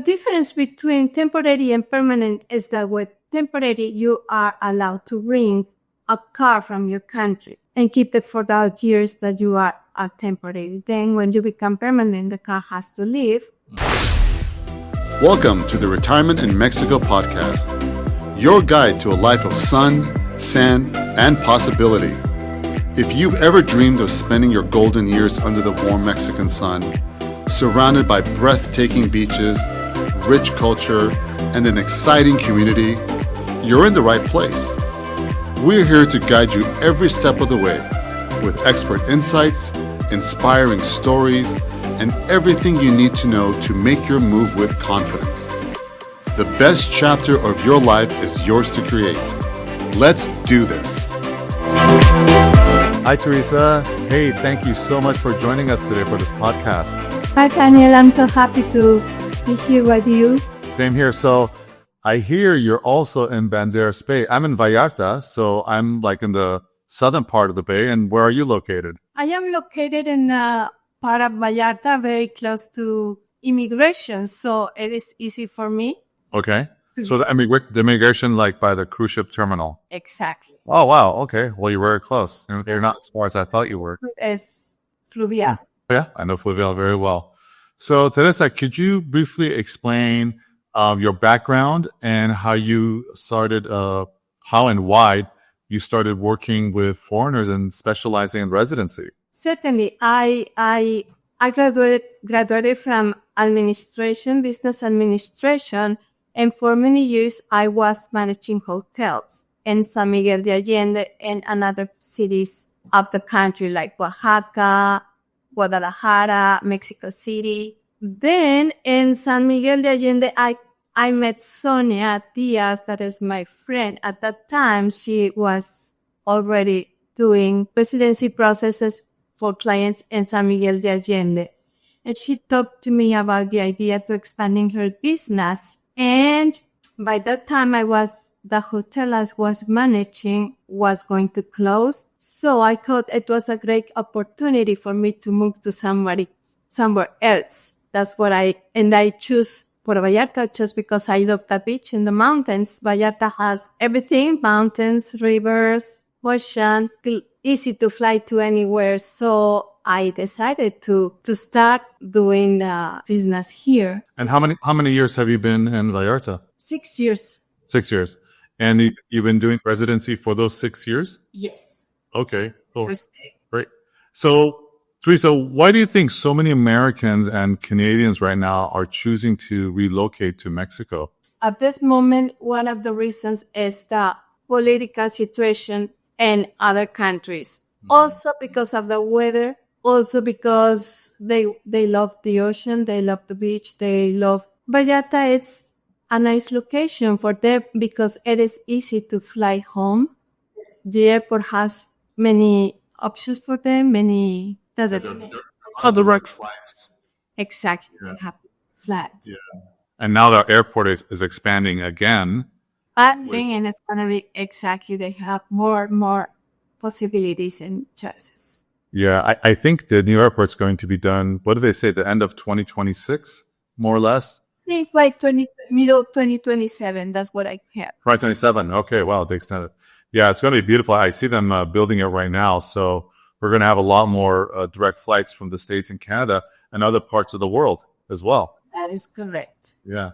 The difference between temporary and permanent is that with temporary, you are allowed to bring a car from your country and keep it for the years that you are temporary. Then when you become permanent, the car has to leave. Welcome to the Retirement in Mexico podcast, your guide to a life of sun, sand, and possibility. If you've ever dreamed of spending your golden years under the warm Mexican sun, surrounded by breathtaking beaches, rich culture, and an exciting community, you're in the right place. We're here to guide you every step of the way with expert insights, inspiring stories, and everything you need to know to make your move with confidence. The best chapter of your life is yours to create. Let's do this. Hi, Teresa. Hey, thank you so much for joining us today for this podcast. Hi, Taniel. I'm so happy to be here with you. Same here. So I hear you're also in Banderas Bay. I'm in Vallarta, so I'm like in the southern part of the bay. And where are you located? I am located in part of Vallarta, very close to immigration, so it is easy for me. Okay. So the immigration, like by the cruise ship terminal. Exactly. Oh, wow. Okay. Well, you're very close. You're not as far as I thought you were. It's Fluvial. Yeah, I know Fluvial very well. So, Teresa, could you briefly explain your background and how you started, how and why you started working with foreigners and specializing in residency? Certainly. I graduated from administration, business administration, and for many years I was managing hotels in San Miguel de Allende and other cities of the country like Oaxaca, Guadalajara, Mexico City. Then in San Miguel de Allende, I met Sonia Diaz, that is my friend. At that time, she was already doing residency processes for clients in San Miguel de Allende. And she talked to me about the idea to expanding her business. And by that time, the hotel I was managing was going to close. So I thought it was a great opportunity for me to move to somewhere else. That's what I choose Puerto Vallarta just because I love the beach and the mountains. Vallarta has everything, mountains, rivers, ocean, easy to fly to anywhere. So I decided to start doing the business here. And how many years have you been in Vallarta? 6 years. 6 years. And you've been doing residency for those 6 years? Yes. Okay. Cool. First day. Great. So, Teresa, why do you think so many Americans and Canadians right now are choosing to relocate to Mexico? At this moment, one of the reasons is the political situation in other countries. Also because of the weather. Also because they love the ocean, they love the beach, they love Vallarta. It's a nice location for them because it is easy to fly home. The airport has many options for them, Direct flights. Exactly. Yeah. They have flights. Yeah. And now the airport is expanding again. And it's going to be exactly, they have more possibilities and choices. Yeah, I think the new airport's going to be done, what do they say, the end of 2026, more or less? I think by middle 2027, that's what I have. Right, 27. Okay, wow, they extended. Yeah, it's going to be beautiful. I see them building it right now. So we're going to have a lot more direct flights from the States and Canada and other parts of the world as well. That is correct. Yeah.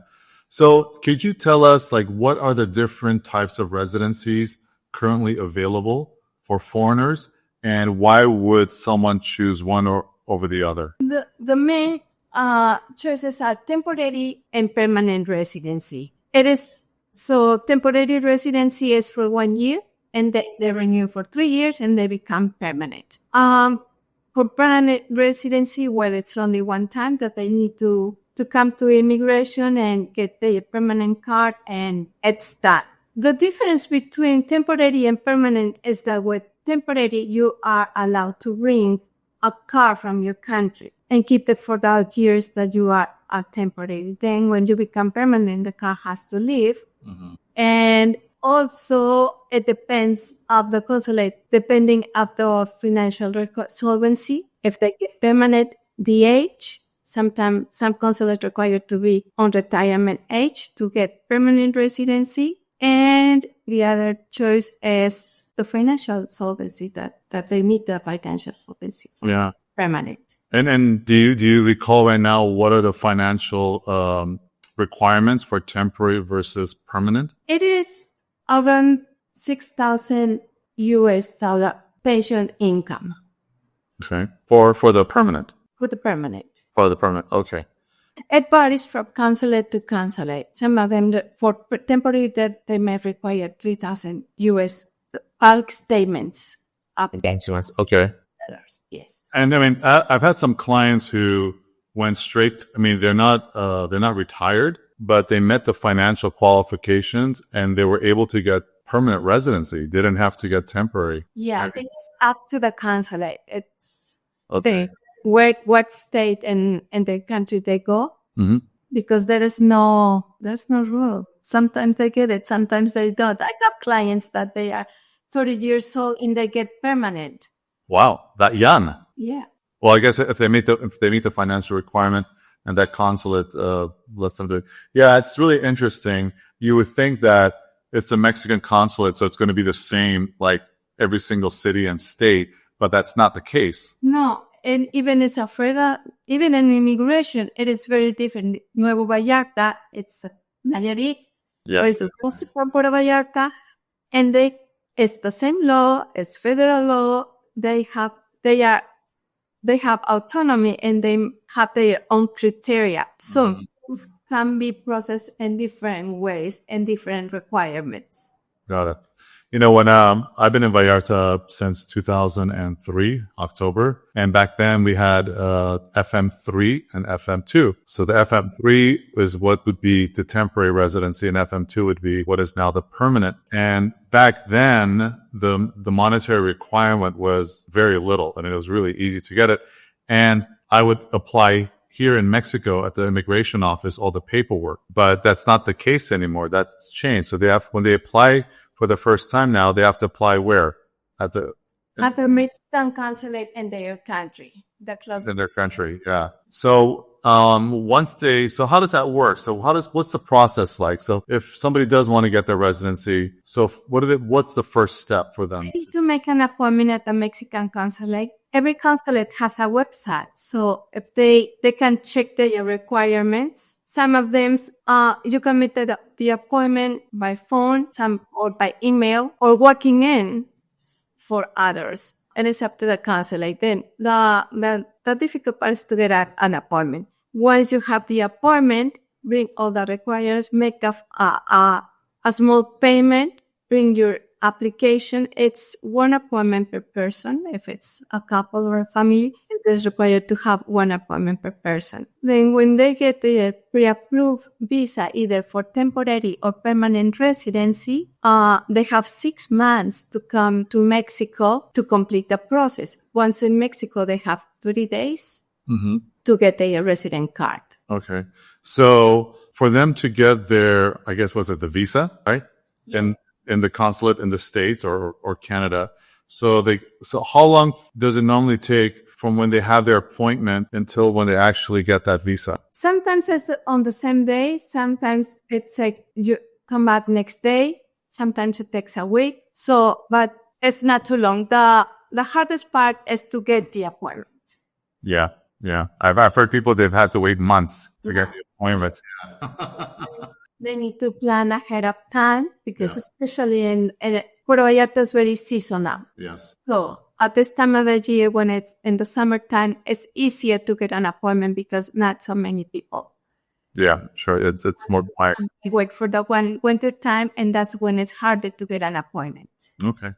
So could you tell us, like, what are the different types of residencies currently available for foreigners? And why would someone choose one over the other? The main choices are temporary and permanent residency. Temporary residency is for 1 year, and they renew for 3 years, and they become permanent. For permanent residency, well, it's only one time that they need to come to immigration and get their permanent card, and it's done. The difference between temporary and permanent is that with temporary, you are allowed to bring a car from your country and keep it for the years that you are temporary. Then when you become permanent, the car has to leave. Mm-hmm. And also, it depends of the consulate, depending of the financial solvency. If they get permanent, the age. Sometimes some consulates require to be on retirement age to get permanent residency. And the other choice is the financial solvency that they meet the financial solvency for permanent. And do you recall right now what are the financial requirements for temporary versus permanent? It is around $6,000 pension income. Okay. For the permanent. For the permanent. For the permanent. Okay. It varies from consulate to consulate. Some of them, for temporary, that they may require $3,000 bulk statements. Okay. Yes. And I mean, I've had some clients who went straight. I mean, they're not retired, but they met the financial qualifications and they were able to get permanent residency. They didn't have to get temporary. Yeah, it's up to the consulate. It's Okay. what state and the country they go, because there's no rule. Sometimes they get it, sometimes they don't. I have clients that they are 30 years old and they get permanent. Wow, that young. Yeah. Well, I guess if they meet the financial requirement and that consulate lets them do it. Yeah, it's really interesting. You would think that it's a Mexican consulate, so it's going to be the same like every single city and state, but that's not the case. No, and even as a federal, even in immigration, it is very different. Nuevo Vallarta, it's Nayarit, or it's also from Puerto Vallarta, and it's the same law, it's federal law. They have autonomy and they have their own criteria. So it can be processed in different ways and different requirements. Got it. You know, when I've been in Vallarta since 2003, October, and back then we had FM3 and FM2. So the FM3 is what would be the temporary residency, and FM2 would be what is now the permanent. And back then, the monetary requirement was very little, and it was really easy to get it. And I would apply here in Mexico at the immigration office all the paperwork, but that's not the case anymore. That's changed. So when they apply for the first time now, they have to apply where? At the Mexican consulate in their country. In their country, yeah. So, so how does that work? So what's the process like? So if somebody does want to get their residency, so what's the first step for them? They need to make an appointment at the Mexican consulate. Every consulate has a website. So if they can check their requirements. Some of them, you can make the appointment by phone, or by email, or walking in for others. And it's up to the consulate. Then the difficult part is to get an appointment. Once you have the appointment, bring all the requirements, make a small payment, bring your application. It's one appointment per person. If it's a couple or a family, it is required to have one appointment per person. Then when they get their pre-approved visa, either for temporary or permanent residency, they have 6 months to come to Mexico to complete the process. Once in Mexico, they have 30 days to get their resident card. Okay. So for them to get their, I guess, was it the visa, right? Yes. In the consulate in the States or Canada. So how long does it normally take from when they have their appointment until when they actually get that visa? Sometimes it's on the same day. Sometimes it's like you come back next day. Sometimes it takes a week. So, but it's not too long. The hardest part is to get the appointment. Yeah. Yeah. I've heard people, they've had to wait months to get the appointment. They need to plan ahead of time because especially in Puerto Vallarta is very seasonal. Yes. So at this time of the year, when it's in the summertime, it's easier to get an appointment because not so many people. Yeah, sure. It's more quiet. You wait for the winter time, and that's when it's harder to get an appointment. Okay.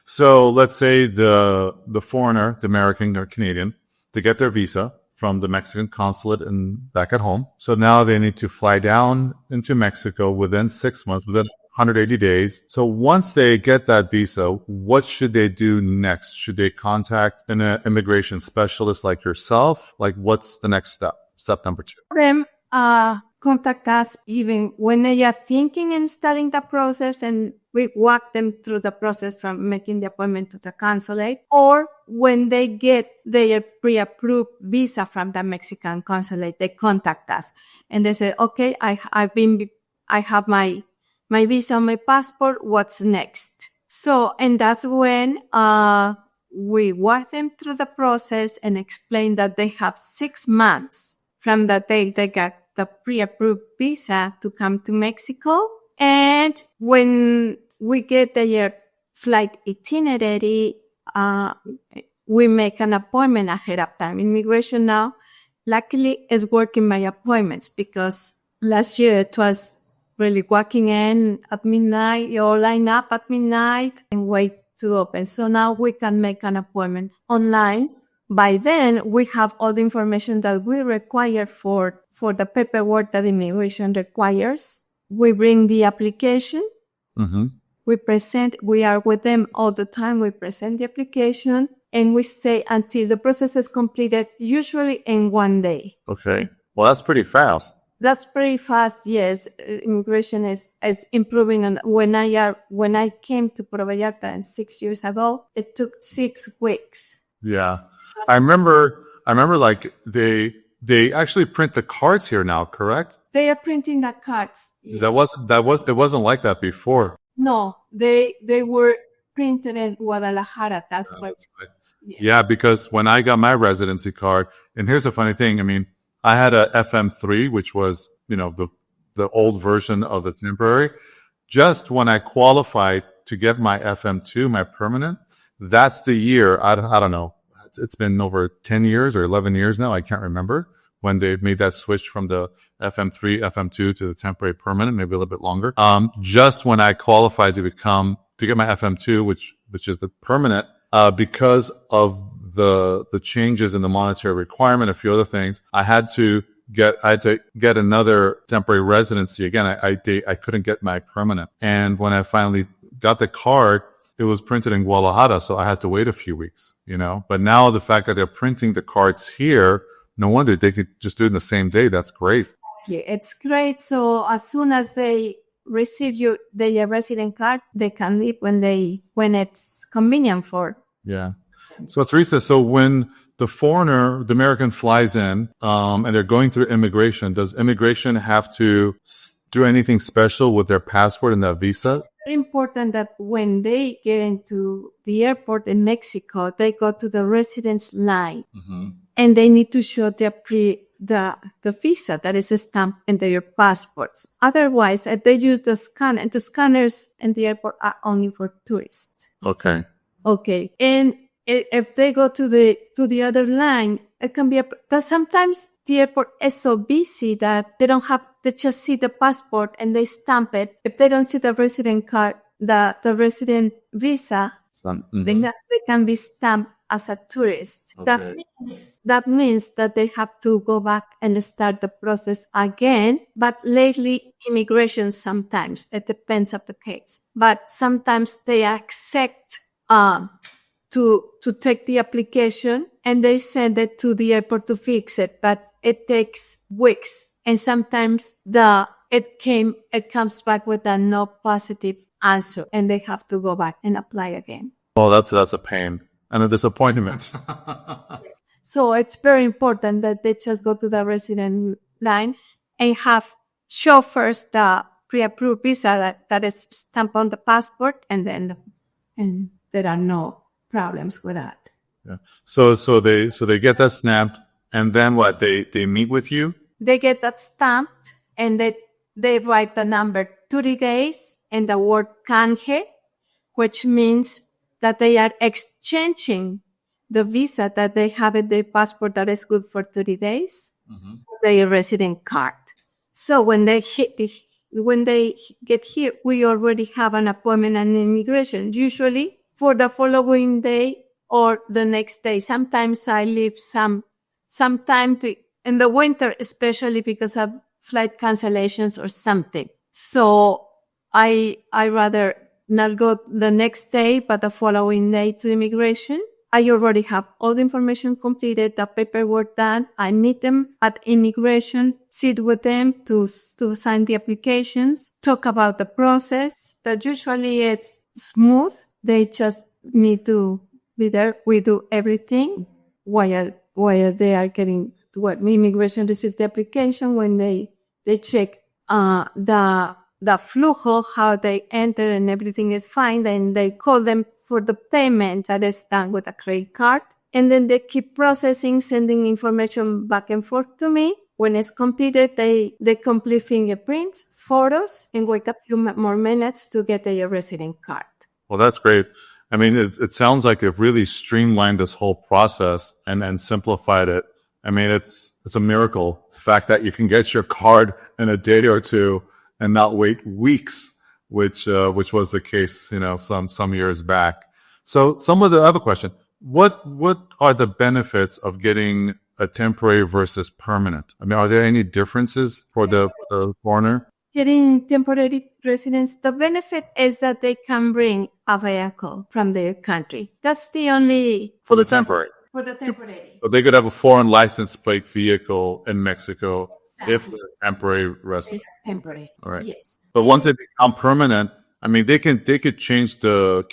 So let's say the foreigner, the American or Canadian, they get their visa from the Mexican consulate and back at home. So now they need to fly down into Mexico within 6 months, within 180 days. So once they get that visa, what should they do next? Should they contact an immigration specialist like yourself? Like what's the next step? Step number 2. Them, contact us even when they are thinking and starting the process, and we walk them through the process from making the appointment to the consulate, or when they get their pre-approved visa from the Mexican consulate, they contact us and they say, okay, I have my visa, my passport, what's next? So, and that's when, we walk them through the process and explain that they have 6 months from the day they got the pre-approved visa to come to Mexico. And when we get their flight itinerary, we make an appointment ahead of time. Immigration now, luckily, is working my appointments, because last year it was really walking in at midnight, you all line up at midnight and wait to open. So now we can make an appointment online. By then, we have all the information that we require for the paperwork that immigration requires. We bring the application. Mm-hmm. We are with them all the time. We present the application and we stay until the process is completed, usually in 1 day. Okay. Well, that's pretty fast. That's pretty fast. Yes. Immigration is improving. And when I came to Puerto Vallarta 6 years ago, it took 6 weeks. Yeah. I remember like they actually print the cards here now, correct? They are printing the cards. Yes. It wasn't like that before. No, they were printed in Guadalajara. That's why. Yeah, because when I got my residency card, and here's a funny thing. I mean, I had a FM3, which was, the old version of the temporary. Just when I qualified to get my FM2, my permanent, that's the year, I don't know. It's been over 10 years or 11 years now. I can't remember when they made that switch from the FM3, FM2 to the temporary permanent, maybe a little bit longer. Just when I qualified to get my FM2, which is the permanent, because of the changes in the monetary requirement, a few other things, I had to get another temporary residency. Again, I couldn't get my permanent. And when I finally got the card, it was printed in Guadalajara, so I had to wait a few weeks, But now the fact that they're printing the cards here, no wonder they could just do it in the same day. That's great. Yeah, it's great. So as soon as they receive their resident card, they can leave when it's convenient for. Yeah. So Teresa, when the American flies in, and they're going through immigration, does immigration have to do anything special with their passport and that visa? Very important that when they get into the airport in Mexico, they go to the residence line, and they need to show the visa that is stamped in their passports. Otherwise, if they use the scanners in the airport are only for tourists. Okay. And if they go to the other line, it can be because sometimes the airport is so busy that they just see the passport and they stamp it. If they don't see the resident card, the resident visa, then they can be stamped as a tourist. Okay. That means that they have to go back and start the process again. But lately, immigration sometimes, it depends on the case, but sometimes they accept to take the application and they send it to the airport to fix it, but it takes weeks. And sometimes it comes back with a no positive answer and they have to go back and apply again. Well, that's a pain and a disappointment. So it's very important that they just go to the resident line and show first the pre-approved visa that is stamped on the passport, and there are no problems with that. Yeah. So they get that snapped, and then what? They meet with you? They get that stamped, and they write the number 30 days and the word canje, which means that they are exchanging the visa that they have in their passport that is good for 30 days, their resident card. So when they get here, we already have an appointment in immigration, usually for the following day or the next day. Sometimes I leave some time in the winter, especially because of flight cancellations or something. So I rather not go the next day, but the following day to immigration. I already have all the information completed, the paperwork done. I meet them at immigration, sit with them to sign the applications, talk about the process. But usually it's smooth. They just need to be there. We do everything while they are getting to what immigration receives the application. When they check the flujo, how they enter and everything is fine, then they call them for the payment that is done with a credit card. And then they keep processing, sending information back and forth to me. When it's completed, they complete fingerprints, photos, and wait a few more minutes to get their resident card. Well, that's great. I mean, it sounds like it really streamlined this whole process and simplified it. I mean, it's a miracle. The fact that you can get your card in a day or two and not wait weeks, which was the case, some years back. So I have a question. What are the benefits of getting a temporary versus permanent? I mean, are there any differences for the foreigner? Getting temporary residence, the benefit is that they can bring a vehicle from their country. That's the only... For the temporary. For the temporary. So they could have a foreign license plate vehicle in Mexico if they're temporary resident. Temporary. All right. Yes. But once they become permanent, I mean, they could change the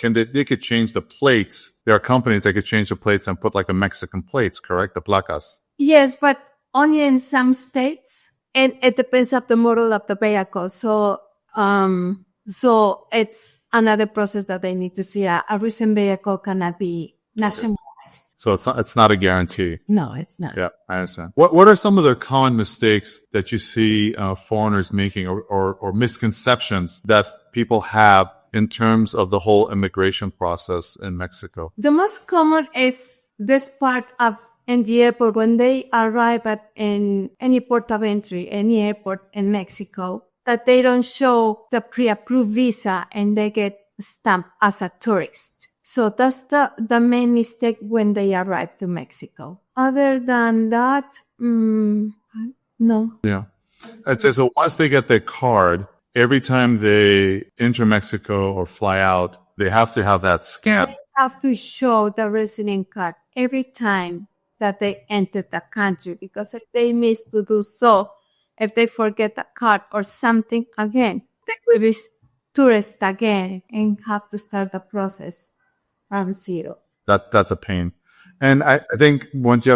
plates. There are companies that could change the plates and put like a Mexican plates, correct? The placas. Yes, but only in some states, and it depends on the model of the vehicle. So it's another process that they need to see. A recent vehicle cannot be nationalized. So it's not a guarantee. No, it's not. Yeah, I understand. What are some of the common mistakes that you see foreigners making or misconceptions that people have in terms of the whole immigration process in Mexico? The most common is this part in the airport when they arrive at any port of entry, any airport in Mexico, that they don't show the pre-approved visa and they get stamped as a tourist. So that's the main mistake when they arrive to Mexico. Other than that, no. Yeah. I'd say so once they get their card, every time they enter Mexico or fly out, they have to have that scan. They have to show the resident card every time that they enter the country, because if they miss to do so, if they forget the card or something again, they will be tourists again and have to start the process from zero. That's a pain. And I think once you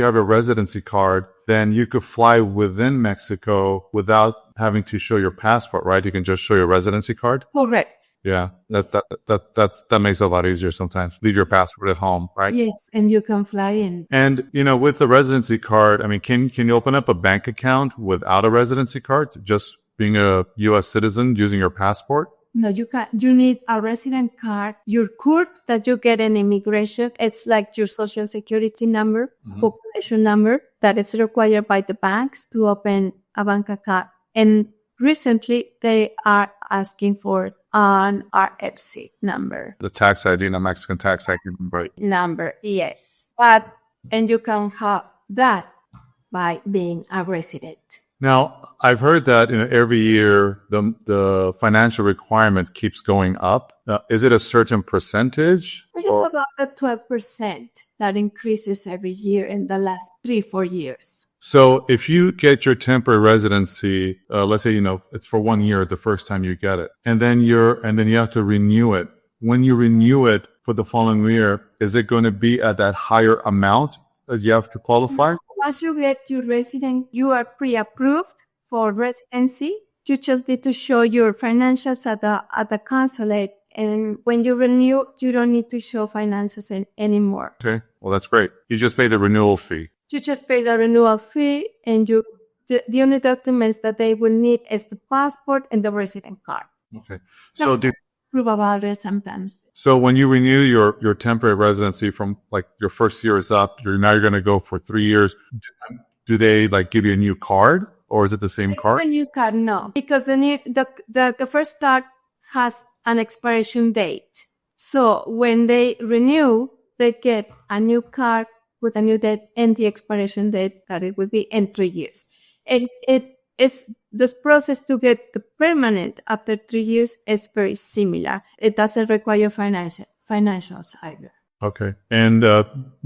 have a residency card, then you could fly within Mexico without having to show your passport, right? You can just show your residency card. Correct. Yeah. That makes it a lot easier sometimes. Leave your passport at home, right? Yes. And you can fly in. And, with the residency card, I mean, can you open up a bank account without a residency card? Just being a U.S. citizen using your passport? No, you can't. You need a resident card. Your CURP that you get in immigration, it's like your social security number, population number that is required by the banks to open a bank account. And recently they are asking for an RFC number. The tax ID, the Mexican tax ID, right? Number, yes. And you can have that by being a resident. Now, I've heard that every year the financial requirement keeps going up. Is it a certain percentage? It is about a 12% that increases every year in the last 3-4 years. So if you get your temporary residency, let's say, it's for 1 year the first time you get it, and then you have to renew it. When you renew it for the following year, is it going to be at that higher amount that you have to qualify? Once you get your resident, you are pre-approved for residency. You just need to show your financials at the consulate. And when you renew, you don't need to show finances anymore. Okay. Well, that's great. You just pay the renewal fee. You just pay the renewal fee, and the only documents that they will need is the passport and the resident card. Okay. So prove about it sometimes. So when you renew your temporary residency from like your first year is up, you're going to go for 3 years. Do they give you a new card, or is it the same card? A new card, no, because the first card has an expiration date. So when they renew, they get a new card with a new date and the expiration date that it will be in 3 years. And this process to get the permanent after 3 years is very similar. It doesn't require financials either. Okay. And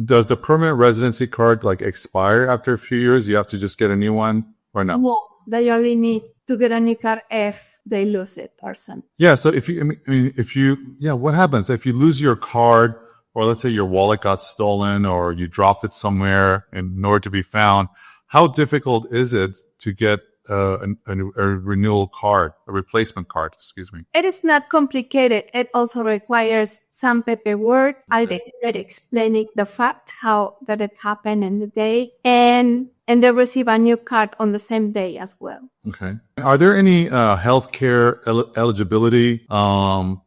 does the permanent residency card like expire after a few years? You have to just get a new one or no? No, they only need to get a new card if they lose it or something. Yeah. So if you, I mean, if you, yeah, what happens if you lose your card, or let's say your wallet got stolen or you dropped it somewhere in order to be found? How difficult is it to get a renewal card, a replacement card, excuse me? It is not complicated. It also requires some paperwork. I already explaining the fact how that it happened in the day, and they receive a new card on the same day as well. Okay. Are there any healthcare eligibility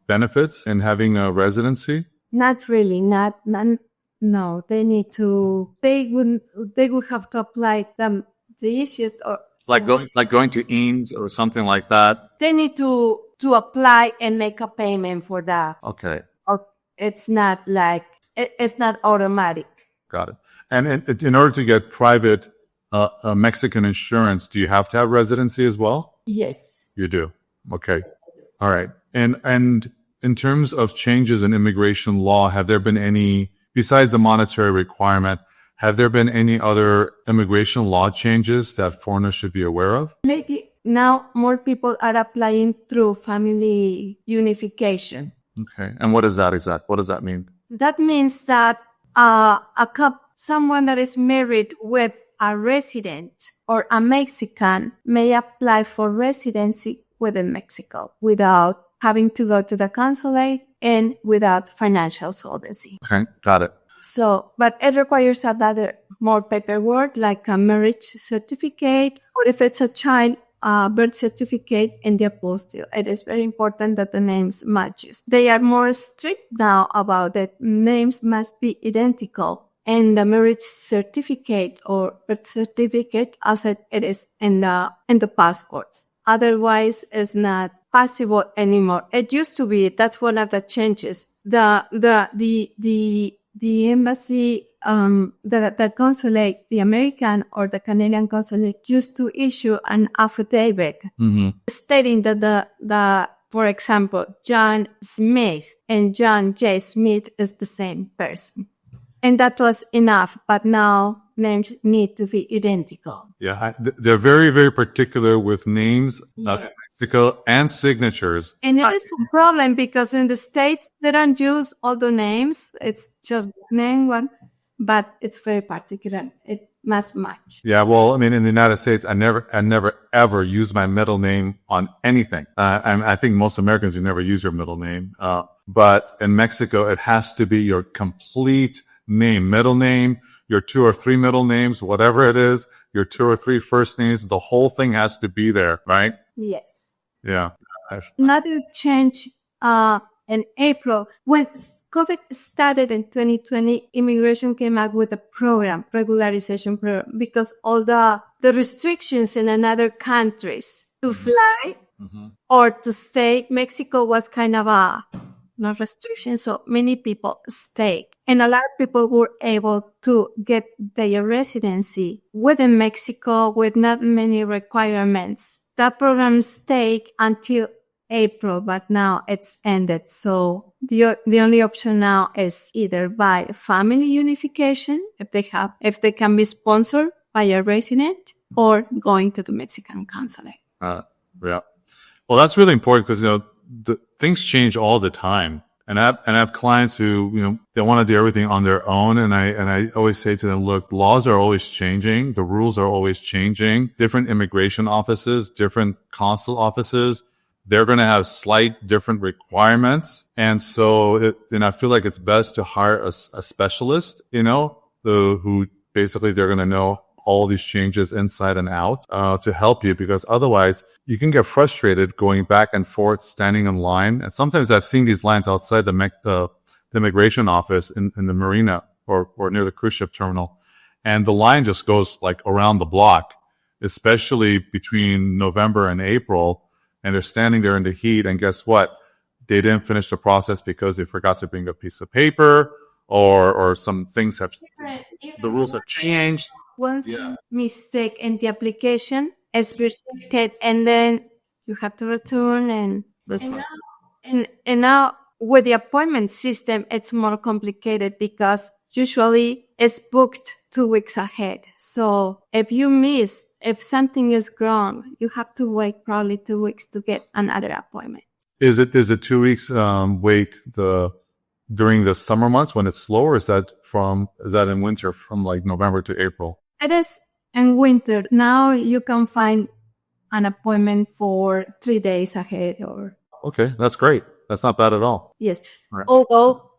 benefits in having a residency? Not really. No, they need to. They would have to apply the issues, or Like going to Eames or something like that? they need to apply and make a payment for that. Okay. Or it's not like it's not automatic. Got it. And in order to get private Mexican insurance, do you have to have residency as well? Yes. You do. Okay. All right. And in terms of changes in immigration law, have there been any, besides the monetary requirement, have there been any other immigration law changes that foreigners should be aware of? Lately, now more people are applying through family unification. Okay. And what is that exact? What does that mean? That means that someone that is married with a resident or a Mexican may apply for residency within Mexico without having to go to the consulate and without financial solvency. Okay. Got it. So, but it requires more paperwork, like a marriage certificate, or if it's a child, birth certificate and the apostille. It is very important that the names matches. They are more strict now about that names must be identical, and the marriage certificate or birth certificate as it is in the passports. Otherwise, it's not possible anymore. It used to be. That's one of the changes. The embassy, the consulate, the American or the Canadian consulate used to issue an affidavit stating that for example, John Smith and John J. Smith is the same person. And that was enough, but now names need to be identical. Yeah. They're very, very particular with names, Mexico, and signatures. And it is a problem because in the States, they don't use all the names. It's just name one, but it's very particular. It must match. Yeah. Well, I mean, in the United States, I never ever use my middle name on anything. And I think most Americans, you never use your middle name. But in Mexico, it has to be your complete name, middle name, your 2 or 3 middle names, whatever it is, your 2 or 3 first names, the whole thing has to be there, right? Yes. Yeah. Another change in April, when COVID started in 2020, immigration came up with a program, regularization program, because all the restrictions in other countries to fly or to stay, Mexico was kind of no restriction, so many people stayed. And a lot of people were able to get their residency within Mexico with not many requirements. That program stayed until April, but now it's ended. So the only option now is either by family unification, if they can be sponsored by a resident, or going to the Mexican consulate. Yeah. Well, that's really important because, things change all the time. And I have clients who, they want to do everything on their own. And I always say to them, look, laws are always changing. The rules are always changing. Different immigration offices, different consul offices, they're going to have slight different requirements. And so, I feel like it's best to hire a specialist, who basically they're going to know all these changes inside and out, to help you, because otherwise you can get frustrated going back and forth, standing in line. And sometimes I've seen these lines outside the immigration office in the marina or near the cruise ship terminal. And the line just goes like around the block, especially between November and April. And they're standing there in the heat. And guess what? They didn't finish the process because they forgot to bring a piece of paper, or some things the rules have changed. Once mistake in the application is rejected, and then you have to return, and now with the appointment system, it's more complicated because usually it's booked 2 weeks ahead. So if something is wrong, you have to wait probably 2 weeks to get another appointment. Is it 2 weeks wait during the summer months when it's slow, or is that in winter from like November to April? It is in winter. Now you can find an appointment for 3 days ahead or. Okay, that's great. That's not bad at all. Yes. Right. Although,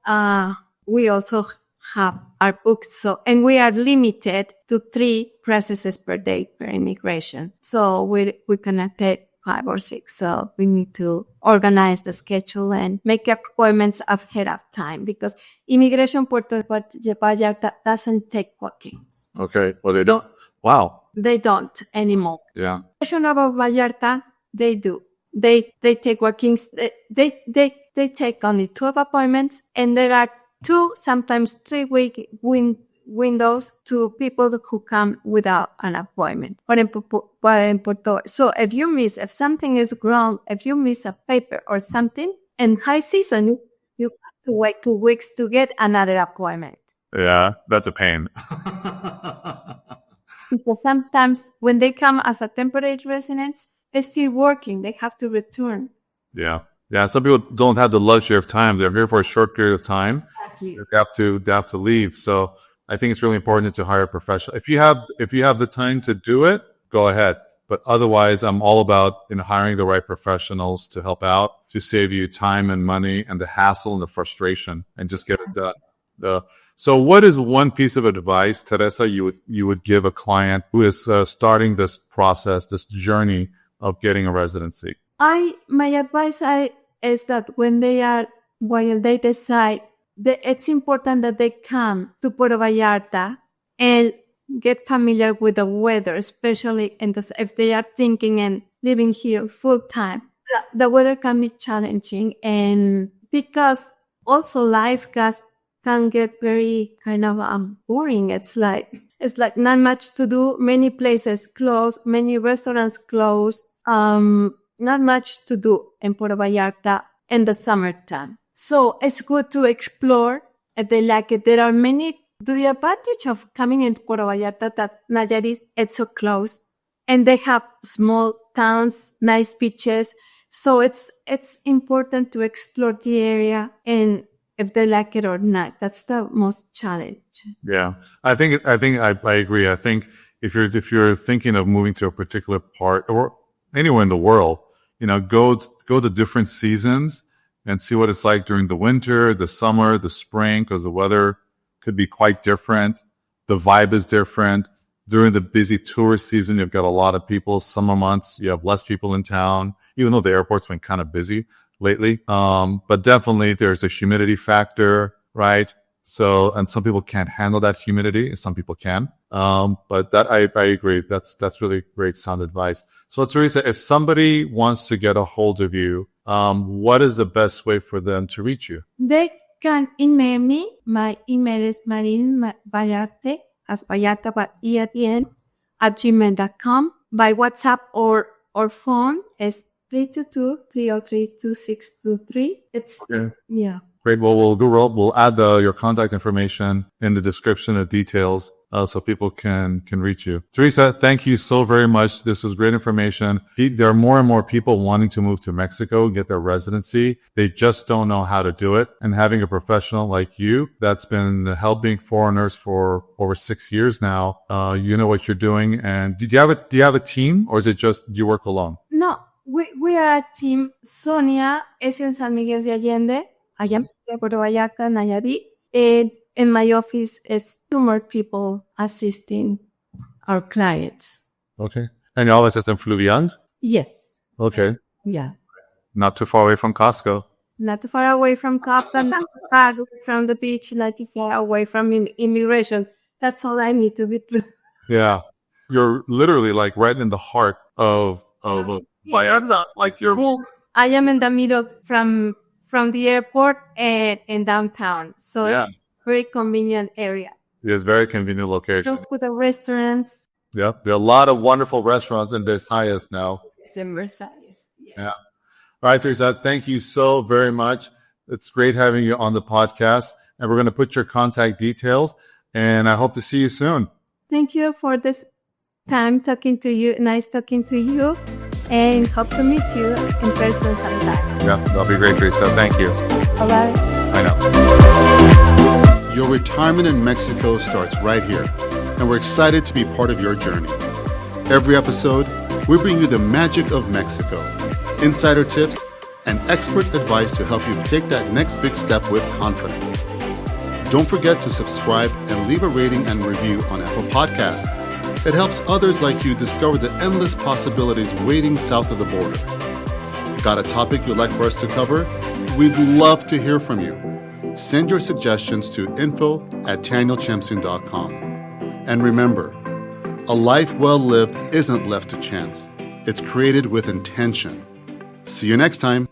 we also have our books. And we are limited to 3 processes per day per immigration. So we cannot take 5 or 6. So we need to organize the schedule and make appointments ahead of time because immigration Puerto Vallarta doesn't take walk-ins. Okay. Well, they don't. Wow. They don't anymore. Yeah. Immigration of Vallarta, they do. They take walk-ins. They take only 12 appointments, and there are 2, sometimes 3 week windows to people who come without an appointment. So if something is wrong, if you miss a paper or something in high season, you have to wait 2 weeks to get another appointment. Yeah, that's a pain. Because sometimes when they come as a temporary residence, they're still working. They have to return. Yeah. Yeah. Some people don't have the luxury of time. They're here for a short period of time. Exactly. They have to leave. So I think it's really important to hire a professional. If you have the time to do it, go ahead. But otherwise, I'm all about hiring the right professionals to help out, to save you time and money and the hassle and the frustration, and just get it done. So what is one piece of advice, Teresa, you would give a client who is starting this process, this journey of getting a residency? My advice is that while they decide, it's important that they come to Puerto Vallarta and get familiar with the weather, especially if they are thinking and living here full time. The weather can be challenging, and because also life can get very kind of boring. It's like not much to do. Many places closed, many restaurants closed. Not much to do in Puerto Vallarta in the summertime. So it's good to explore if they like it. There are the advantage of coming into Puerto Vallarta that Nayarit, it's so close, and they have small towns, nice beaches. So it's important to explore the area, and if they like it or not, that's the most challenge. Yeah, I think I agree. I think if you're thinking of moving to a particular part or anywhere in the world, go to different seasons and see what it's like during the winter, the summer, the spring, because the weather could be quite different. The vibe is different. During the busy tourist season, you've got a lot of people. Summer months, you have less people in town, even though the airport's been kind of busy lately. But definitely there's a humidity factor, right? So, and some people can't handle that humidity and some people can. But that I agree. That's really great sound advice. So Teresa, if somebody wants to get a hold of you, what is the best way for them to reach you? They can email me. My email is marinvallarte, as Vallarta, but E at the end, @gmail.com. By WhatsApp or phone is 322-303-2623. Okay. Yeah. Great. Well, we'll add your contact information in the description of details, so people can reach you. Teresa, thank you so very much. This was great information. There are more and more people wanting to move to Mexico, get their residency. They just don't know how to do it. And having a professional like you that's been helping foreigners for over 6 years now, you know what you're doing. And do you have a team, or is it just you work alone? No, we are a team. Sonia is in San Miguel de Allende. I am in Puerto Vallarta, Nayarit. And in my office is 2 more people assisting our clients. Okay. And your office is in Fluvian? Yes. Okay. Yeah. Not too far away from Costco. Not too far away from Copta, not too far away from the beach, not too far away from immigration. That's all I need to be true. Yeah. You're literally like right in the heart of Vallarta. Like you're... I am in the middle from the airport and in downtown. So Yeah. it's a very convenient area. It's a very convenient location. Just with the restaurants. Yeah. There are a lot of wonderful restaurants in Versailles now. It's in Versailles. Yes. Yeah. All right, Teresa, thank you so very much. It's great having you on the podcast, and we're going to put your contact details, and I hope to see you soon. Thank you for this time talking to you. Nice talking to you, and hope to meet you in person sometime. Yeah, that'll be great, Teresa. Thank you. Bye-bye. I know. Your retirement in Mexico starts right here, and we're excited to be part of your journey. Every episode, we bring you the magic of Mexico, insider tips, and expert advice to help you take that next big step with confidence. Don't forget to subscribe and leave a rating and review on Apple Podcasts. It helps others like you discover the endless possibilities waiting south of the border. Got a topic you'd like for us to cover? We'd love to hear from you. Send your suggestions to info@tanielchemsian.com. And remember, a life well lived isn't left to chance. It's created with intention. See you next time.